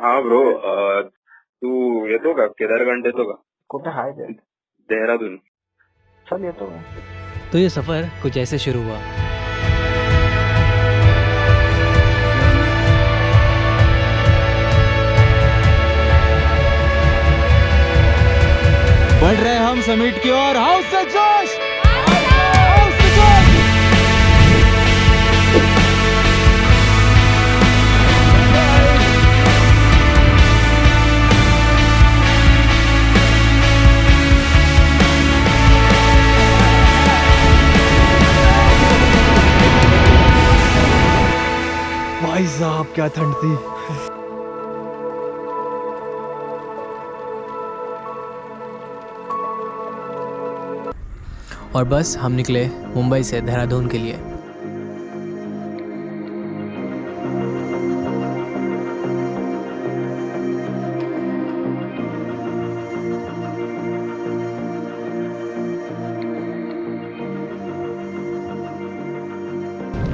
हाँ ब्रो, तू येतो का केदारखंड येतो का? कुठे हाय ते? देहरादून. चल येतो का? तो ये सफ़र कुछ ऐसे शुरू हुआ. बढ़ रहे हम समिट की ओर. हाउस से जोश, हाउस से जोश. भाई साहब क्या ठंड थी. और बस हम निकले मुंबई से देहरादून के लिए.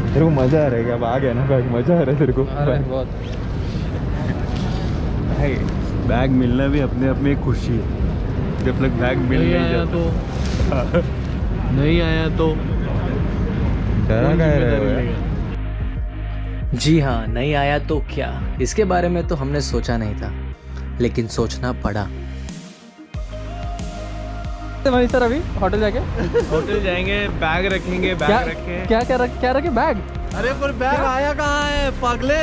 तेरे को मजा आ रहा है क्या? अब आ गया ना बैग, मजा आ रहा है तेरे को? बहुत. भाई बैग मिलना भी अपने आप में एक खुशी है. जब तक बैग मिल नहीं नहीं आया जाता तो नहीं आया तो डरा क्या रहे हो? जी हाँ, नहीं आया तो क्या, इसके बारे में तो हमने सोचा नहीं था, लेकिन सोचना पड़ा. मनीष सर अभी होटल जाके होटल जाएंगे, बैग रखेंगे, बैग रखे. क्या रखे बैग? अरे पर बैग आया कहाँ है पागले?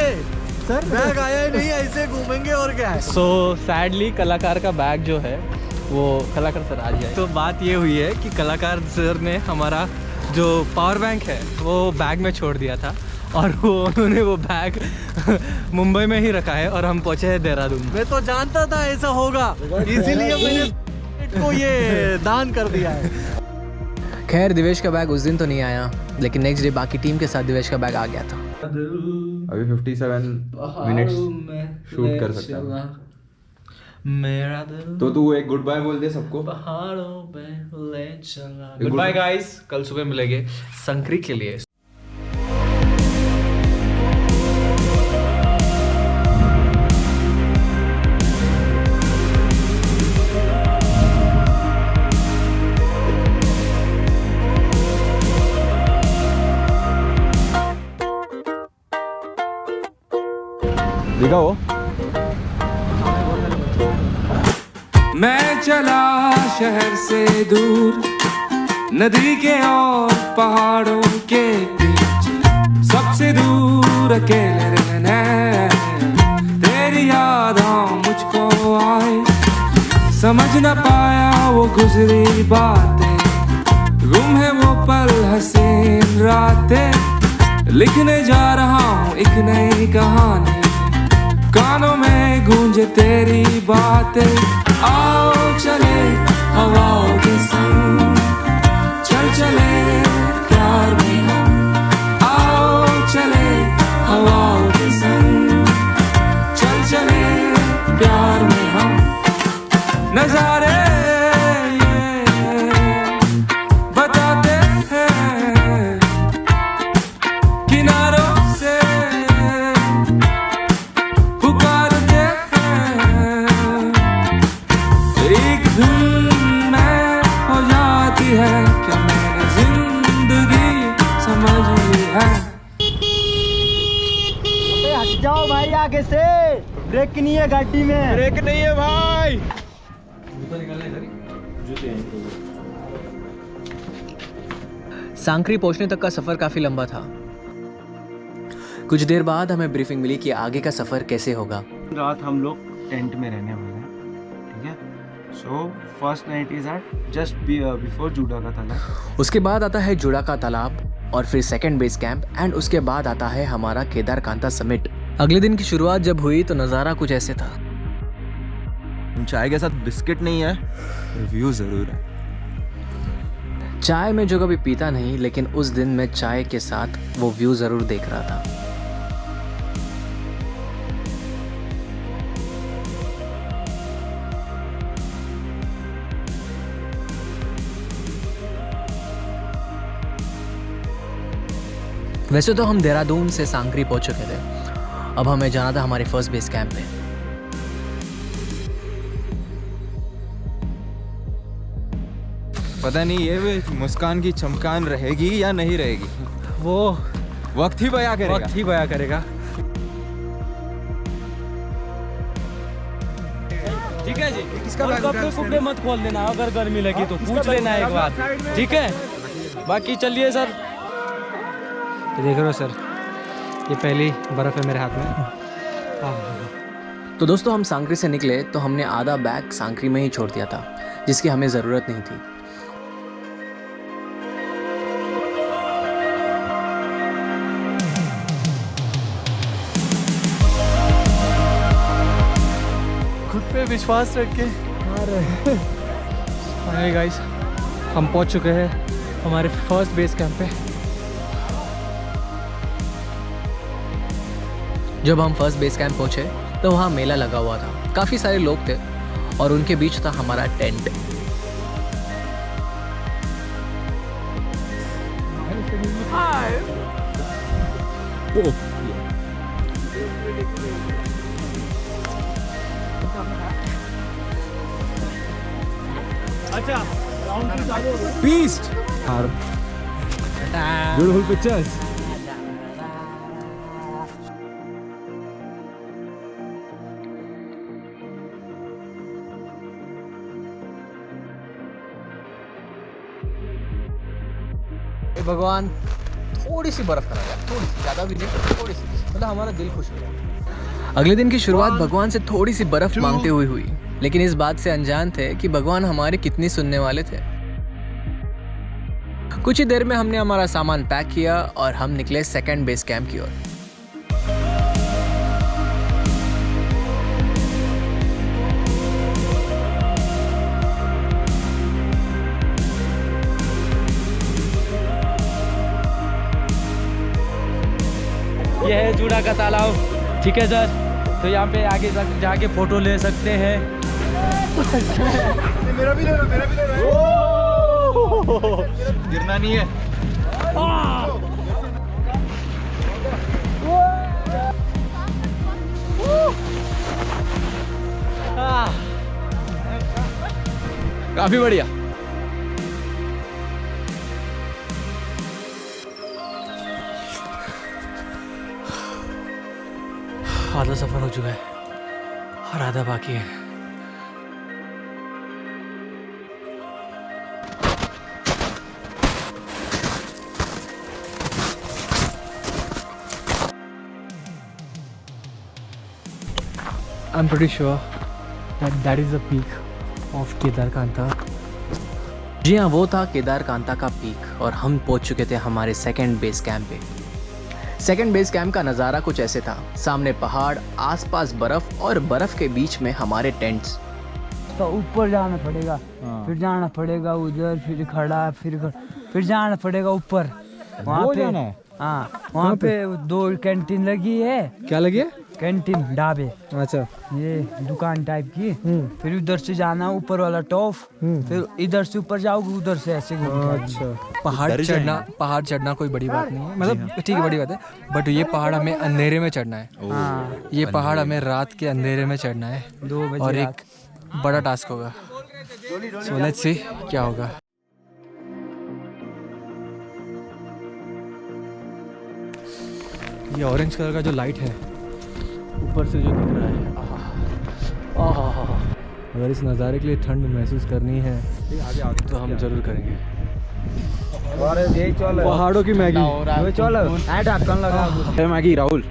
सर बैग आया ही नहीं, ऐसे घूमेंगे और क्या है? सो सैडली कलाकार का बैग जो है वो कलाकार सर आज जाए. तो बात ये हुई है कि कलाकार सर ने हमारा जो पावर बैंक है वो बैग में छोड़ दिया था और उन्होंने वो बैग मुंबई में ही रखा है और हम पहुंचे हैं देहरादून. मैं तो जानता था ऐसा होगा, इसीलिए मैंने को ये दान कर दिया है. खैर दिवेश का बैग उस दिन तो नहीं आया, लेकिन नेक्स्ट डे बाकी टीम के साथ दिवेश का बैग आ गया था. अभी 57 मिनट्स शूट कर सकता है. मेरा दिल तो तू एक गुड बाय बोल दे सबको. पहाड़ों पे ले चला. गुड बाय गाइस, कल सुबह मिलेंगे संक्री के लिए. दिखाओ. मैं चला शहर से दूर, नदी के और पहाड़ों के बीच, सबसे दूर अकेले रहना. तेरी यादें मुझको आए, समझ न पाया वो गुजरी बातें, गुम है वो पल हसीन रातें. लिखने जा रहा हूँ एक नई कहानी, कानों में गूंजे तेरी बातें. आओ चले हवाओं के संग, चल चले प्यार में हम. आओ चले हवाओं के संग, चल चले प्यार में हम. नजारे ये बताते हैं किनारों से पुकारते हैं. एक धुन में हो जाती है क्या मैंने जिंदगी समझ ली है. हट जाओ भाई आगे से, ब्रेक नहीं है गाड़ी में. ब्रेक नहीं है भाई. सांकरी पहुंचने तक का सफ़र काफ़ी लंबा था. कुछ देर बाद हमें ब्रीफिंग मिली कि आगे का सफ़र कैसे होगा. रात हम लोग टेंट में रहने वाले हैं, ठीक है. So first night is at just before जुड़ा का तालाब. उसके बाद आता है जुड़ा का तालाब, और फिर सेकंड बेस कैंप, एंड उसके बाद आता है हमारा केदारकांता समिट. अगले दिन की शुरुआत जब हुई तो नज़ारा कुछ ऐसे था. चाय के साथ बिस्किट नहीं है, रिव्यू जरूर है. चाय में जो कभी पीता नहीं, लेकिन उस दिन मैं चाय के साथ वो व्यू ज़रूर देख रहा था. वैसे तो हम देहरादून से सांकरी पहुंच चुके थे. अब हमें जाना था हमारे फर्स्ट बेस कैंप पे. पता नहीं ये मुस्कान की चमकान रहेगी या नहीं रहेगी, वो वक्त ही बयां करेगा। वक्त ही बयां करेगा। ठीक है जी, और कपड़े मत खोल देना, अगर गर्मी लगी तो पूछ लेना एक बार, ठीक है? बाकी चलिए सर। देख रहे हो सर, ये पहली बर्फ़ है मेरे हाथ में। तो दोस्तों हम सांकरी से निकले तो हमने आधा बैग सांकरी में ही छोड़ दिया था, जिसकी हमें ज़रूरत नहीं थी। खुद पे विश्वास रख के फाइनली गाइस हम पहुंच चुके हैं हमारे फर्स्ट बेस कैंप पे। जब हम फर्स्ट बेस कैंप पहुंचे तो वहाँ मेला लगा हुआ था, काफ़ी सारे लोग थे और उनके बीच था हमारा टेंट। Feast. Beautiful pictures. भगवान थोड़ी सी बर्फ करा यार, थोड़ी सी, ज़्यादा भी नहीं, थोड़ी सी, मतलब हमारा दिल खुश हो गया। अगले दिन की शुरुआत भगवान से थोड़ी सी बर्फ मांगते हुए हुई, लेकिन इस बात से अनजान थे कि भगवान हमारे कितनी सुनने वाले थे। कुछ ही देर में हमने हमारा सामान पैक किया और हम निकले सेकंड बेस कैंप की ओर। ये है जूड़ा का तालाब, ठीक है सर? तो यहाँ पे आगे जाके फोटो ले सकते हैं। मेरा भी ले लो। गिरना नहीं है। काफी बढ़िया। आधा सफर हो चुका है और आधा बाकी है। I'm pretty sure that is the peak of केदारकांता। जी हाँ, वो था केदारकांता का पीक और हम पहुंच चुके थे हमारे सेकंड बेस कैंप पे। सेकंड बेस कैंप का नज़ारा कुछ ऐसे था, सामने पहाड़, आसपास बर्फ और बर्फ के बीच में हमारे टेंट्स। तो ऊपर जाना पड़ेगा, फिर जाना पड़ेगा उधर, फिर खड़ा, फिर जाना पड़ेगा ऊपर। वहाँ पे जाना है? हाँ, वहाँ पे 2 कैंटीन लगी है। क्या लगी है? कैंटीन, ढाबे। अच्छा, ये दुकान टाइप की। फिर उधर से जाना ऊपर वाला टॉप, फिर इधर से ऊपर जाओगे, उधर से ऐसे घूम के। अच्छा। पहाड़ चढ़ना कोई बड़ी बात नहीं है, मतलब ठीक है, बड़ी बात है, बट ये पहाड़ हमें अंधेरे में चढ़ना है। हाँ, ये पहाड़ हमें रात के अंधेरे में चढ़ना है 2 बजे और एक बड़ा टास्क होगा। सो लेट्स सी क्या होगा। ये ऑरेंज कलर का जो लाइट है ऊपर से जो दिख रहा है, आहा, अगर इस नज़ारे के लिए ठंड महसूस करनी है तो हम जरूर करेंगे। पहाड़ों की मैगी, मैगी राहुल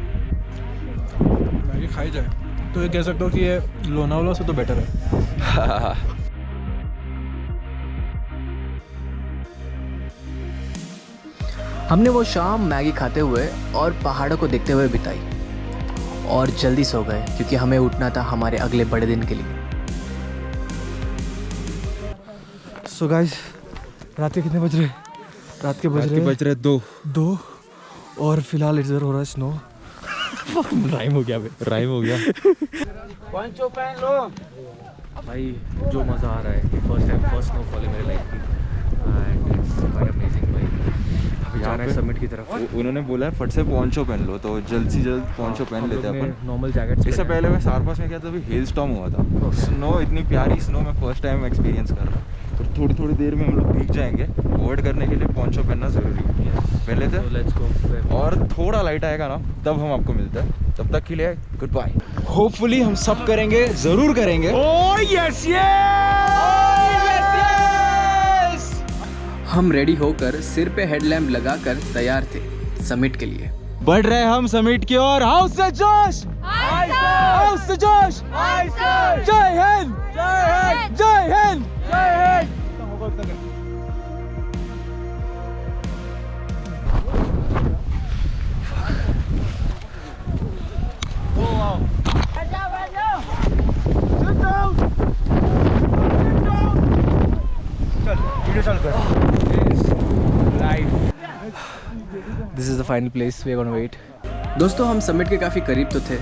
मैगी खाई जाए तो ये कह सकते हो कि ये लोनावाला से तो बेटर है। हमने वो शाम मैगी खाते हुए और पहाड़ों को देखते हुए बिताई और जल्दी सो गए क्योंकि हमें उठना था हमारे अगले बड़े दिन के लिए। सो गाइस, रात के कितने बज रहे? रात के बज रहे 2 और फिलहाल इधर हो रहा है स्नो। राइम हो गया पंचो पहन लो भाई। जो मज़ा आ रहा है कि फर्स्ट स्नोफॉल है मेरी लाइफ की एंड इट्स क्वाइट अमेजिंग भाई। अभी जा रहे हैं समिट की तरफ। उन्होंने बोला है फट से पोंचो पहन लो, तो जल्द से जल्द पोंचो पहन लेते हैं अपन। Normal jacket. इससे पहले मैं सारपास में क्या था, अभी हेल स्टॉर्म हुआ था। स्नो, इतनी प्यारी स्नो मैं फर्स्ट टाइम एक्सपीरियंस कर रहा हूँ। तो थोड़ी थोड़ी देर में हम लोग भीग जाएंगे। अवॉइड करने के लिए पोंचो पहनना ज़रूरी है पहले से। Let's go. और थोड़ा लाइट आएगा ना तब हम आपको मिलते हैं। तब तक के लिए गुड बाय। होपफुली हम सब करेंगे, ज़रूर करेंगे। हम रेडी होकर सिर पे हेडलैम्प लगाकर तैयार थे समिट के लिए। बढ़ रहे हम समिट की ओर। हाउस से जोश, हाउस से जोश। जय हिंद, जय हिंद, जय हिंद, जय Hind. This is the final place we are gonna wait. दोस्तों हम समिट के काफ़ी करीब तो थे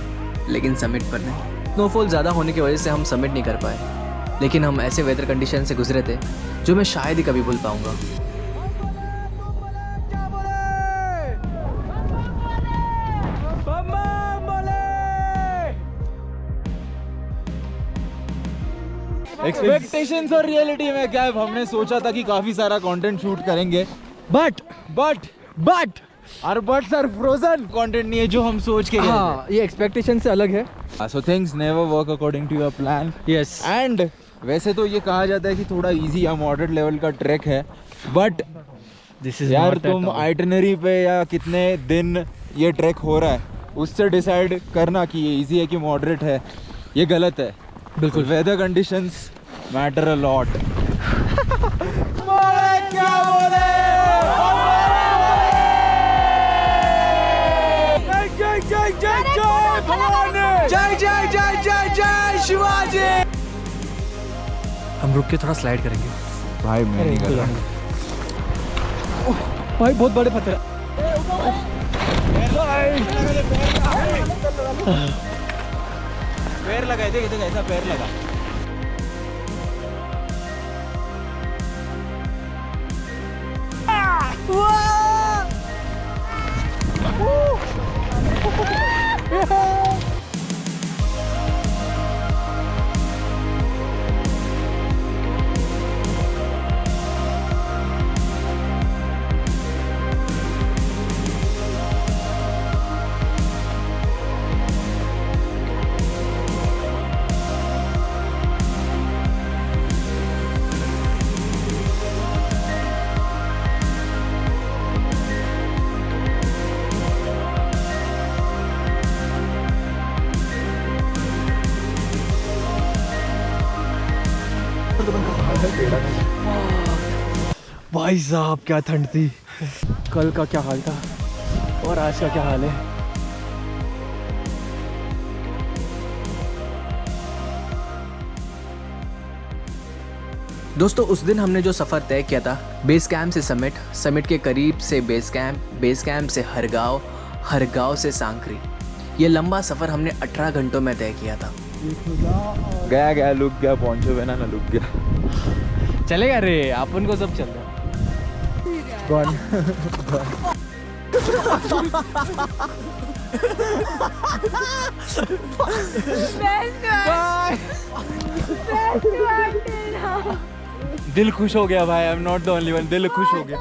लेकिन समिट पर नहीं। स्नोफॉल ज़्यादा होने की वजह से हम समिट नहीं कर पाए, लेकिन हम ऐसे वेदर कंडीशन से गुजरे थे जो मैं शायद ही कभी भूल पाऊंगा। एक्सपेक्टेशंस और रियलिटी में गैप। हमने सोचा था कि काफी सारा कंटेंट शूट करेंगे, but our butts are frozen. Content नहीं है जो हम सोच के गए हाँ, ये एक्सपेक्टेशन से अलग है। थे। So things never work according to your plan. Yes. And वैसे तो ये कहा जाता है कि थोड़ा इजी या मॉडरेट लेवल का ट्रैक है, बट दिस इज यार तुम आइटनरी पे या कितने दिन ये ट्रैक हो रहा है उससे डिसाइड करना कि ये इजी है कि मॉडरेट है, ये गलत है। बिल्कुल। Weather conditions matter a lot. जय जय जय जय जय शिवाजी। हम रुक के थोड़ा स्लाइड करेंगे। भाई मैं नहीं कर रहा। भाई बहुत बड़े पत्थर। पैर लगा, देख देख ऐसा पैर लगा। भाई साहब क्या ठंड थी। कल का क्या हाल था और आज का क्या हाल है। दोस्तों उस दिन हमने जो सफ़र तय किया था बेस कैंप से समिट, समिट के करीब से बेस कैंप से हरगांव, हरगांव से सांकरी, ये लंबा सफ़र हमने 18 घंटों में तय किया था। गया लुक गया, पोंचो पहना ना लुक गया। चलेगा रे, अपन को सब चल रहा है। कौन? दिल खुश हो गया भाई। I am not the only one. दिल खुश हो गया।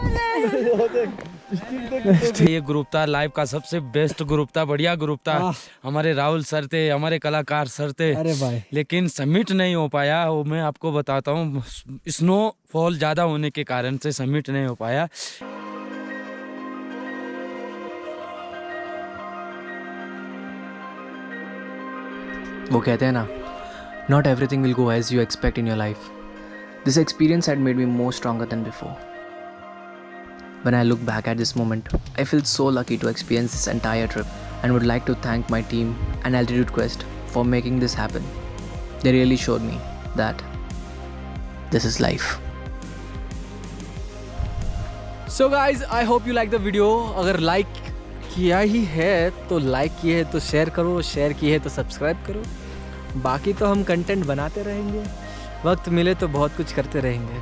ये ग्रुप था लाइव का सबसे बेस्ट ग्रुप था, बढ़िया ग्रुप था। हमारे राहुल सर थे, हमारे कलाकार सर थे। अरे भाई लेकिन समिट नहीं हो पाया, वो मैं आपको बताता हूँ। स्नोफॉल ज़्यादा होने के कारण से समिट नहीं हो पाया। वो कहते हैं ना, not everything will go as you expect in your life. This experience had made me more stronger than before. When I look back at this moment, I feel so lucky to experience this entire trip and would like to thank my team and Altitude Quest for making this happen. They really showed me that this is life. So guys, I hope you like the video. अगर like किया ही है तो like किए है तो share करो, share किए है तो सब्सक्राइब करो। बाकी तो हम कंटेंट बनाते रहेंगे, वक्त मिले तो बहुत कुछ करते रहेंगे।